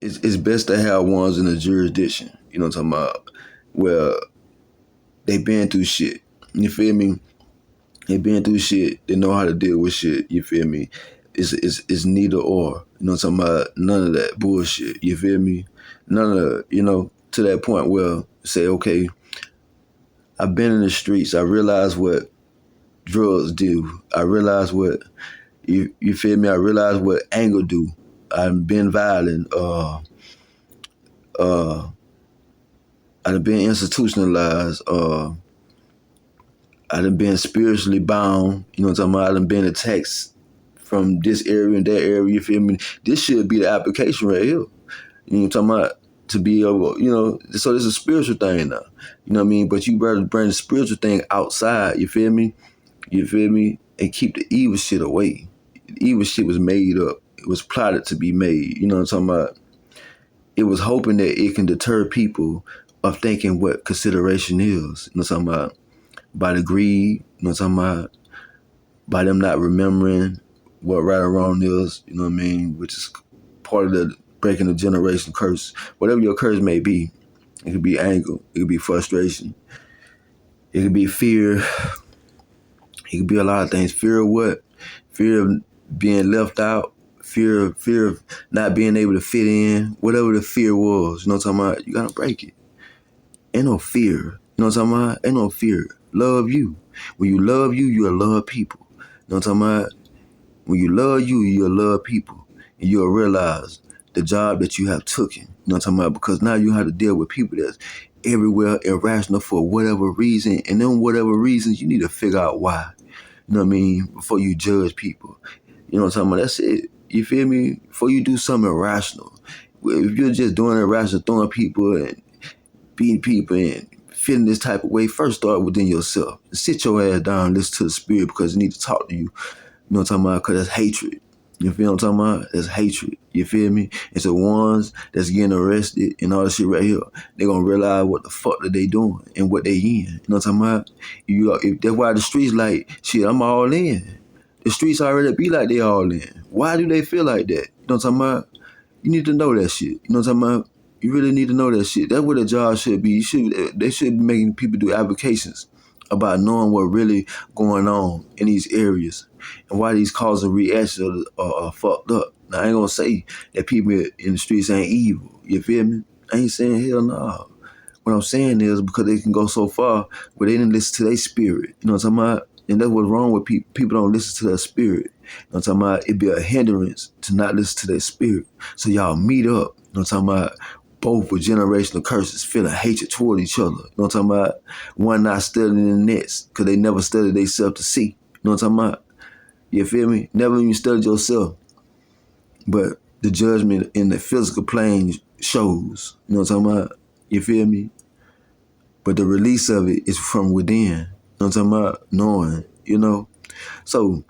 it's best to have ones in the jurisdiction. You know what I'm talking about? Where they been through shit. You feel me? They been through shit. They know how to deal with shit. You feel me? It's neither or. You know what I'm talking about? None of that bullshit. You feel me? None of the, to that point where say, okay, I've been in the streets. I realize what drugs do. I realize what you feel me. I realize what anger do. I've been violent. Uh, I've been institutionalized. I done been spiritually bound. You know what I'm talking about? I done been attacked from this area and that area. You feel me? This should be the application right here. You know what I'm talking about? To be able, so this is a spiritual thing now. You know what I mean? But you better bring the spiritual thing outside. You feel me? You feel me? And keep the evil shit away. The evil shit was made up. It was plotted to be made. You know what I'm talking about? It was hoping that it can deter people of thinking what consideration is. You know what I'm talking about? By the greed, you know what I'm talking about? By them not remembering what right or wrong is, you know what I mean? Which is part of the breaking the generation curse. Whatever your curse may be, it could be anger, it could be frustration, it could be fear, it could be a lot of things. Fear of what? Fear of being left out, fear of not being able to fit in, whatever the fear was, you know what I'm talking about? You gotta break it. Ain't no fear. You know what I'm talking about? Ain't no fear. Love you. When you love you, you'll love people. You know what I'm talking about? When you love you, you'll love people. And you'll realize the job that you have taken. You know what I'm talking about? Because now you have to deal with people that's everywhere irrational for whatever reason. And then whatever reasons, you need to figure out why. You know what I mean? Before you judge people. You know what I'm talking about? That's it. You feel me? Before you do something irrational. If you're just doing irrational, throwing people and beating people and feeling this type of way, first start within yourself. Sit your ass down, listen to the spirit because it need to talk to you. You know what I'm talking about? Because that's hatred. You feel what I'm talking about? That's hatred. You feel me? It's the ones that's getting arrested and all this shit right here. They gonna realize what the fuck that they doing and what they in. You know what I'm talking about? That's why the streets like, shit, I'm all in. The streets already be like they all in. Why do they feel like that? You know what I'm talking about? You need to know that shit. You know what I'm talking about? You really need to know that shit. That's what a job should be. They should be making people do applications about knowing what really going on in these areas and why these cause and reactions are fucked up. Now, I ain't gonna say that people in the streets ain't evil. You feel me? I ain't saying hell no. What I'm saying is because they can go so far where they didn't listen to their spirit. You know what I'm talking about? And that's what's wrong with people. People don't listen to their spirit. You know what I'm talking about? It'd be a hindrance to not listen to their spirit. So y'all meet up. You know what I'm talking about? Both with generational curses, feeling hatred toward each other. You know what I'm talking about? One not studying the next because they never studied themselves to see. You know what I'm talking about? You feel me? Never even studied yourself. But the judgment in the physical plane shows. You know what I'm talking about? You feel me? But the release of it is from within. You know what I'm talking about? Knowing, So